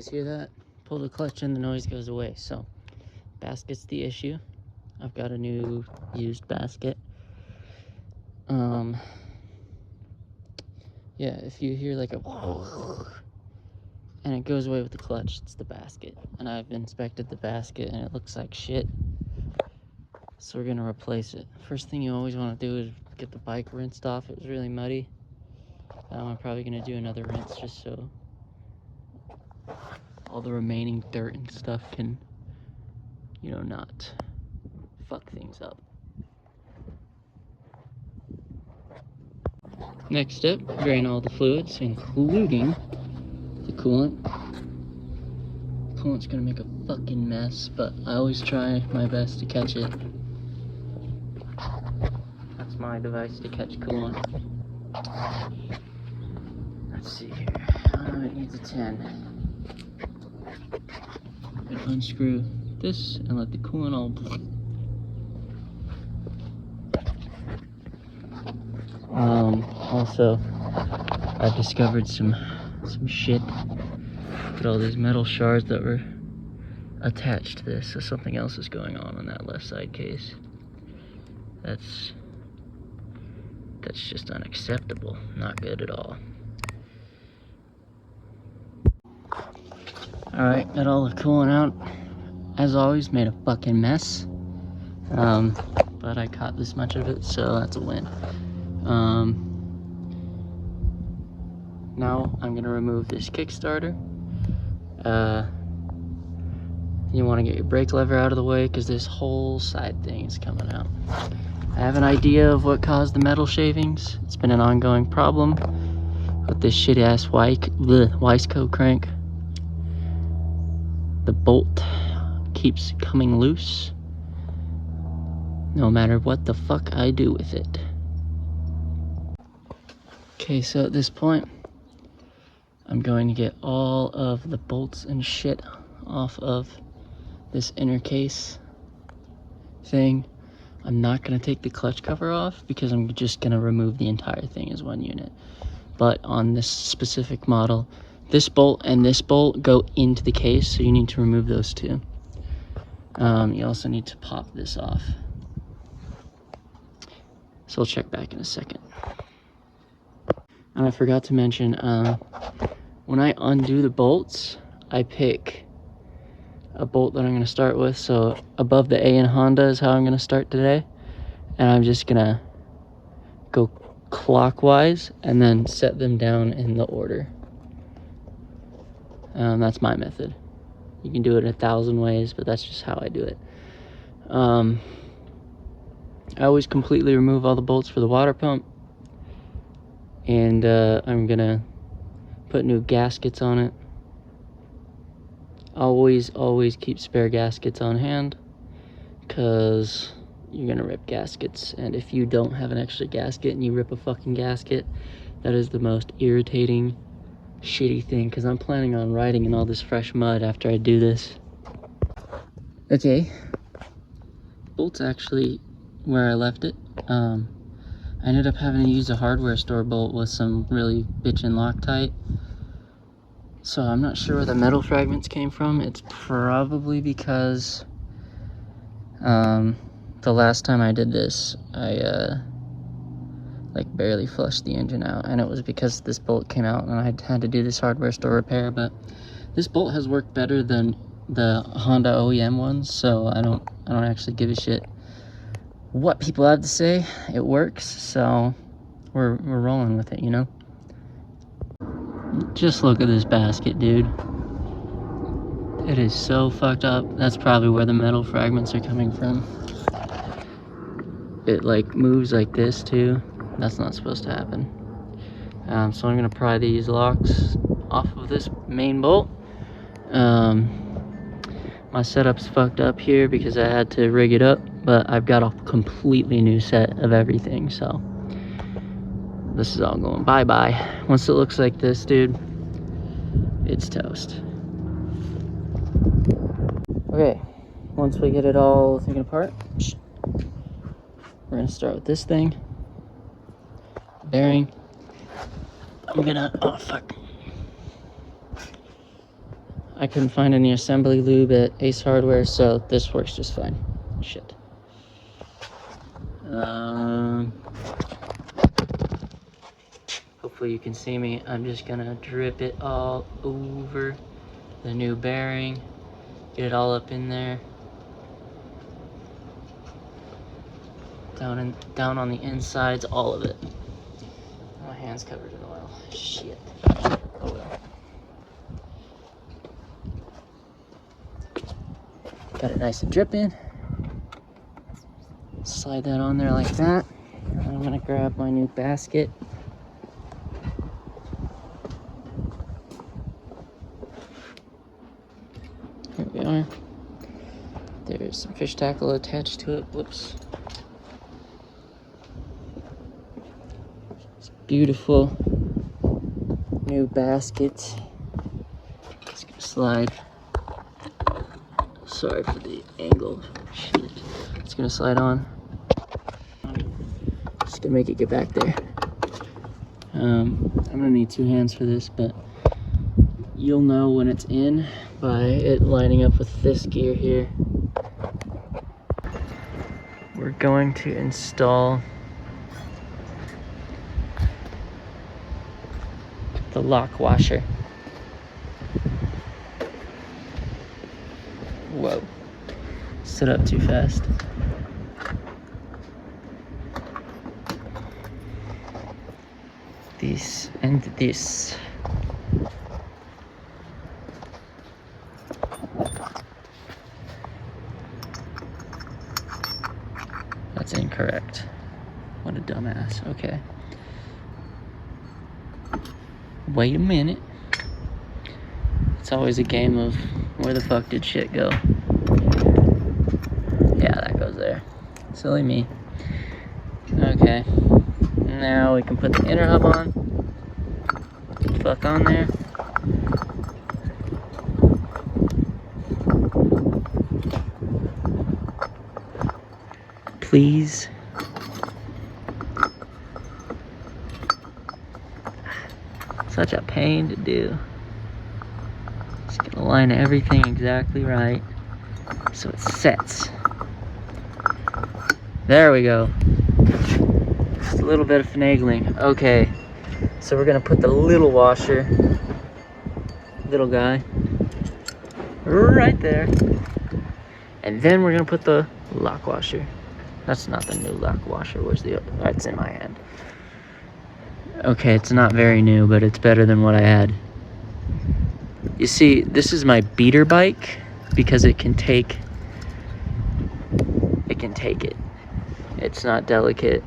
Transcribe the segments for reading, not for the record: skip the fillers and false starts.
guys hear that? Pull the clutch and the noise goes away. So basket's the issue. I've got a new used basket. Yeah, if you hear like a and it goes away with the clutch, it's the basket. And I've inspected the basket and it looks like shit. So we're gonna replace it. First thing you always want to do is get the bike rinsed off. It was really muddy. I'm probably gonna do another rinse just so all the remaining dirt and stuff can, you know, not fuck things up. Next step, drain all the fluids, including the coolant. Coolant's gonna make a fucking mess, but I always try my best to catch it. That's my device to catch coolant. Let's see here. It needs a 10. I'm gonna unscrew this and let the coolant all. Also, I've discovered some shit. Look at all these metal shards that were attached to this, so something else is going on that left side case. That's just unacceptable. Not good at all. Alright, got all the coolant out. As always, made a fucking mess. But I caught this much of it, so that's a win. Now I'm gonna remove this Kickstarter. You want to get your brake lever out of the way because this whole side thing is coming out. I have an idea of what caused the metal shavings. It's been an ongoing problem with this shitty ass Wiseco crank. The bolt keeps coming loose no matter what the fuck I do with it. Okay, so at this point I'm going to get all of the bolts and shit off of this inner case thing. I'm not going to take the clutch cover off because I'm just going to remove the entire thing as one unit. But on this specific model, this bolt and this bolt go into the case, so you need to remove those two. You also need to pop this off. So I'll check back in a second. And I forgot to mention, when I undo the bolts, I pick a bolt that I'm going to start with. So above the A in Honda is how I'm going to start today. And I'm just going to go clockwise and then set them down in the order. That's my method. You can do it 1,000 ways, but that's just how I do it. I always completely remove all the bolts for the water pump. And I'm going to put new gaskets on it. Always keep spare gaskets on hand, because you're gonna rip gaskets, and if you don't have an extra gasket and you rip a fucking gasket, that is the most irritating, shitty thing, because I'm planning on riding in all this fresh mud after I do this. Okay, bolt's actually where I left it. I ended up having to use a hardware store bolt with some really bitchin' Loctite. So I'm not sure where the metal fragments came from. It's probably because the last time I did this, I like barely flushed the engine out, and it was because this bolt came out and I had to do this hardware store repair. But this bolt has worked better than the Honda OEM ones, so I don't actually give a shit what people have to say. It works, so we're rolling with it, you know. Just look at this basket, dude. It is so fucked up. That's probably where the metal fragments are coming from. It like moves like this too. That's not supposed to happen. So I'm gonna pry these locks off of this main bolt. My setup's fucked up here because I had to rig it up, but I've got a completely new set of everything, so this is all going bye-bye. Once it looks like this, dude, it's toast. Okay, once we get it all taken apart, we're gonna start with this thing. Bearing. I'm gonna, oh fuck. I couldn't find any assembly lube at Ace Hardware, so this works just fine. Shit. Hopefully you can see me. I'm just gonna drip it all over the new bearing. Get it all up in there. Down on the insides, all of it. My hand's covered in oil. Shit. Oh well. Got it nice and dripping. Slide that on there like that. And I'm gonna grab my new basket. Here we are. There's some fish tackle attached to it. Whoops. It's beautiful new basket. It's gonna slide. Sorry for the angle. Shit. It's gonna slide on. Just gonna make it get back there. I'm gonna need 2 hands for this, but you'll know when it's in by it lining up with this gear here. We're going to install the lock washer. Whoa, stood up too fast. This and this. That's incorrect. What a dumbass. Okay. Wait a minute. It's always a game of where the fuck did shit go? Yeah, that goes there. Silly me. Okay. Now we can put the inner hub on. Get the fuck on there. Please. Such a pain to do. Just gonna line everything exactly right so it sets. There we go. Just a little bit of finagling. Okay, so we're gonna put the little washer, little guy, right there. And then we're gonna put the lock washer. That's not the new lock washer. Where's the, oh, it's in my hand. Okay, it's not very new, but it's better than what I had. You see, this is my beater bike because it can take it. It's not delicate.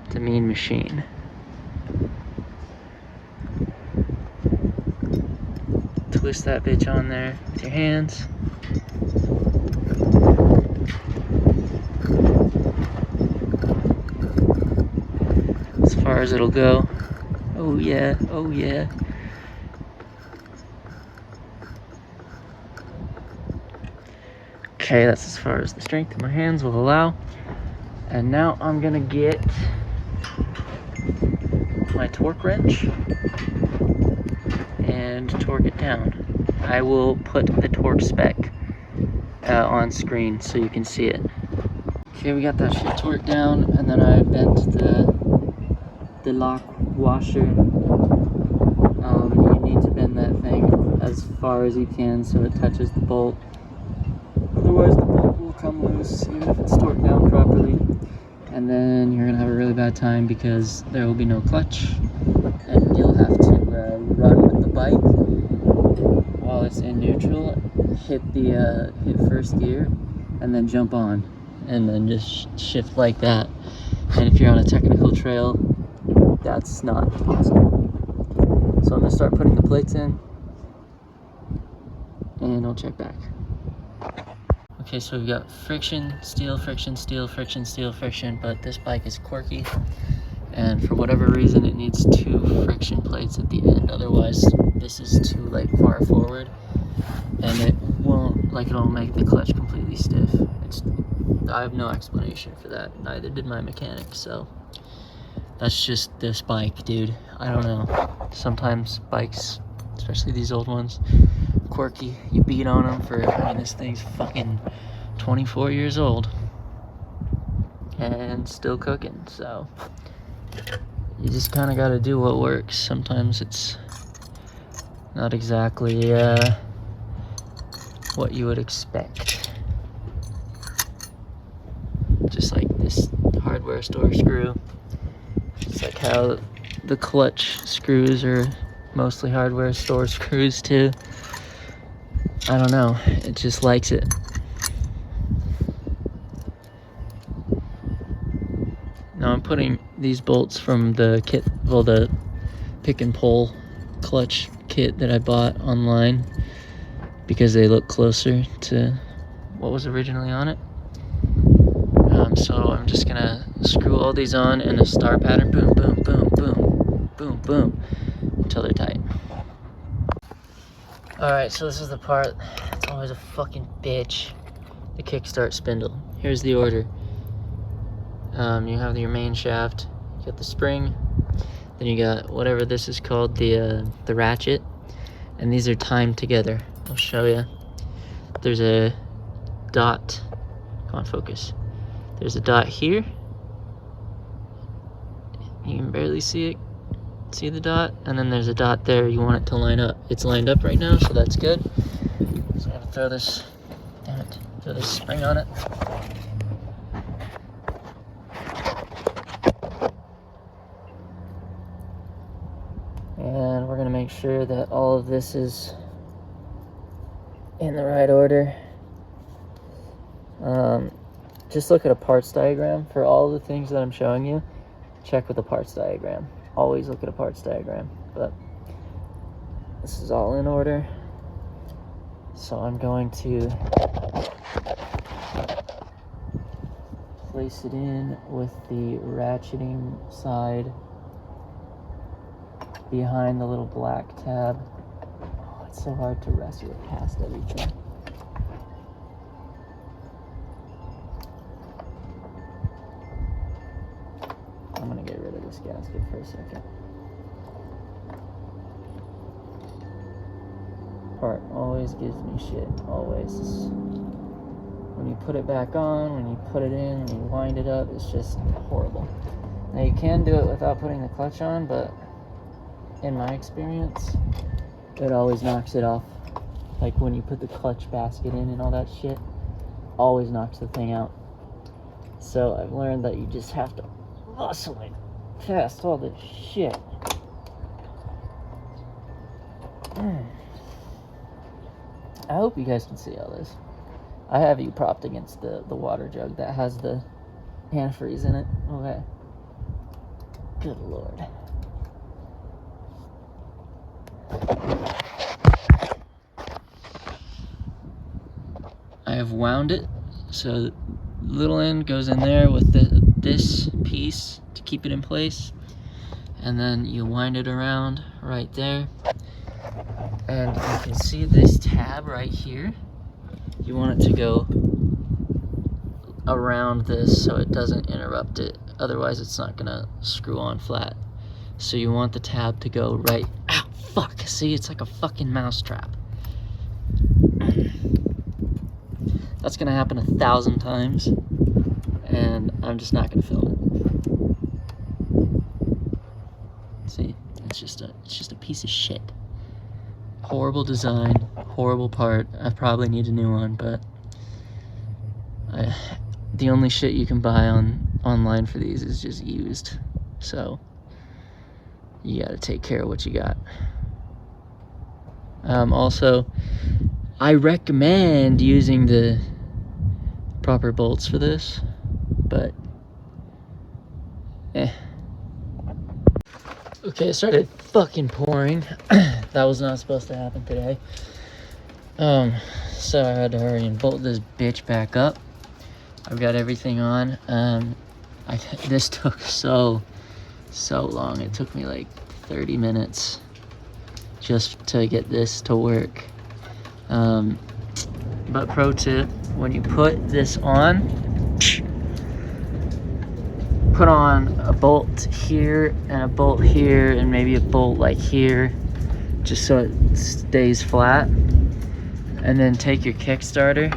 It's a mean machine. Twist that bitch on there with your hands. As far as it'll go. Oh yeah, oh yeah. Okay, that's as far as the strength of my hands will allow. And now I'm gonna get my torque wrench and torque it down. I will put the torque spec on screen so you can see it. Okay, we got that shit torqued down, and then I bent the lock washer. You need to bend that thing as far as you can so it touches the bolt. Otherwise the bolt will come loose even if it's torqued down properly. And then you're gonna have a really bad time because there will be no clutch, and you'll have to run with the bike while it's in neutral, hit first gear, and then jump on, and then just shift like that. And if you're on a technical trail, that's not possible. So I'm gonna start putting the plates in, and I'll check back. Okay, so we've got friction, steel, friction, steel, friction, steel, friction, but this bike is quirky, and for whatever reason it needs 2 friction plates at the end. Otherwise this is too like far forward, and it won't, like, it'll make the clutch completely stiff. I have no explanation for that. Neither did my mechanic, so that's just this bike, dude. I don't know. Sometimes bikes especially these old ones. Quirky. You beat on them for, I mean, this thing's fucking 24 years old and still cooking, so you just kind of got to do what works. Sometimes it's not exactly what you would expect. Just like this hardware store screw. It's like how the clutch screws are mostly hardware store screws too. I don't know, it just likes it. Now I'm putting these bolts from the kit, well, the pick and pull clutch kit that I bought online because they look closer to what was originally on it. So I'm just gonna screw all these on in a star pattern, boom, boom, boom, boom, boom, boom, until they're tight. Alright, so this is the part that's always a fucking bitch, the kickstart spindle. Here's the order. You have your main shaft, you got the spring, then you got whatever this is called, the ratchet, and these are timed together. I'll show you. There's a dot, come on, focus. There's a dot here. You can barely see it. See the dot? And then there's a dot there. You want it to line up. It's lined up right now, so that's good. So I'm gonna throw this, damn it, throw this spring on it. And we're gonna make sure that all of this is in the right order. Just look at a parts diagram for all the things that I'm showing you. Check with the parts diagram. Always look at a parts diagram. But this is all in order. So I'm going to place it in with the ratcheting side behind the little black tab. Oh, it's so hard to wrestle it past everything. I'm gonna get rid of this gasket for a second. Part always gives me shit, always. When you put it back on, when you put it in, when you wind it up, it's just horrible. Now you can do it without putting the clutch on, but in my experience, it always knocks it off. Like when you put the clutch basket in and all that shit, always knocks the thing out. So I've learned that you just have to muscle it past all this shit. I hope you guys can see all this. I have you propped against the water jug that has the antifreeze in it. Okay. Good Lord. I have wound it, so the little end goes in there with this piece to keep it in place, and then you wind it around right there, and you can see this tab right here. You want it to go around this so it doesn't interrupt it, otherwise it's not gonna screw on flat. So you want the tab to go right, ow, fuck, see, it's like a fucking mousetrap. That's gonna happen 1,000 times, and I'm just not gonna film it. See, it's just a piece of shit. Horrible design, horrible part. I probably need a new one, but the only shit you can buy online for these is just used. So you gotta take care of what you got. Also, I recommend using the proper bolts for this, but okay, it started fucking pouring. That was not supposed to happen today. So I had to hurry and bolt this bitch back up. I've got everything on. This took so long. It took me like 30 minutes just to get this to work. But pro tip, when you put this on, put on a bolt here and a bolt here and maybe a bolt like here, just so it stays flat. And then take your Kickstarter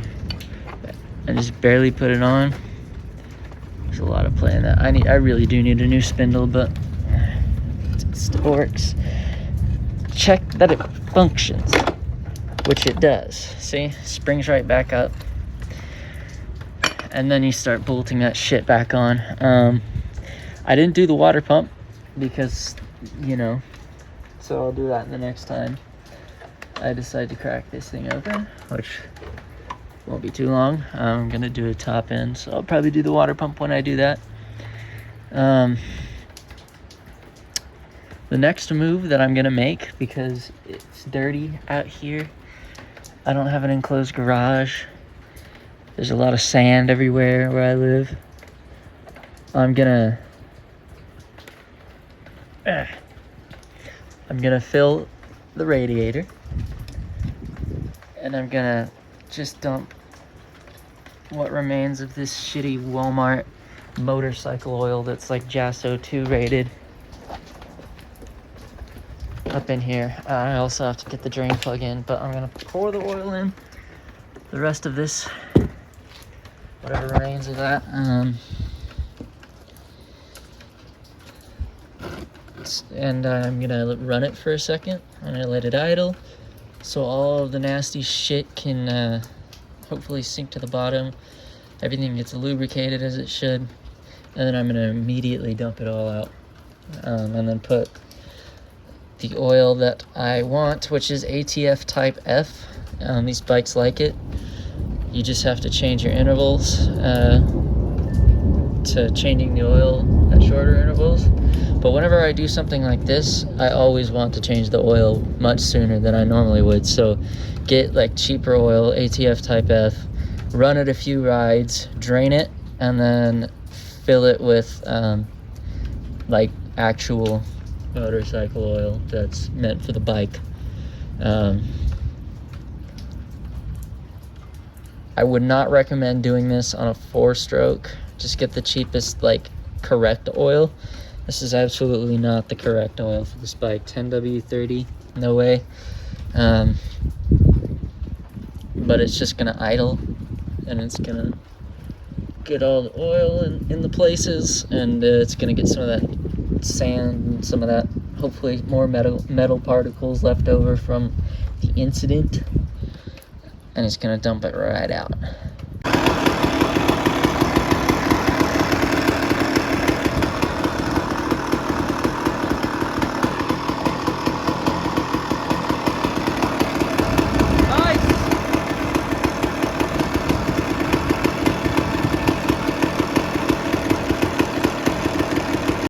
and just barely put it on. There's a lot of play in that. I really do need a new spindle, but it still works. Check that it functions, which it does. See, springs right back up. And then you start bolting that shit back on. I didn't do the water pump because, you know, so I'll do that the next time I decide to crack this thing open, which won't be too long. I'm gonna do a top end, so I'll probably do the water pump when I do that. The next move that I'm gonna make, because it's dirty out here, I don't have an enclosed garage, there's a lot of sand everywhere where I live. I'm gonna fill the radiator, and I'm gonna just dump what remains of this shitty Walmart motorcycle oil that's like JASO 2 rated up in here. I also have to get the drain plug in, but I'm gonna pour the oil in. The rest of this, whatever remains of that, and I'm gonna run it for a second. I'm gonna let it idle so all of the nasty shit can hopefully sink to the bottom. Everything gets lubricated as it should, and then I'm gonna immediately dump it all out, and then put the oil that I want, which is ATF type F. These bikes like it. You just have to change your intervals to changing the oil at shorter intervals. But whenever I do something like this, I always want to change the oil much sooner than I normally would. So get like cheaper oil, ATF type F, run it a few rides, drain it, and then fill it with like actual motorcycle oil that's meant for the bike. I would not recommend doing this on a 4-stroke. Just get the cheapest, like, correct oil. This is absolutely not the correct oil for this bike. 10W30, no way. But it's just gonna idle, and it's gonna get all the oil in the places, and it's gonna get some of that sand and some of that, hopefully more metal particles left over from the incident, and it's gonna dump it right out.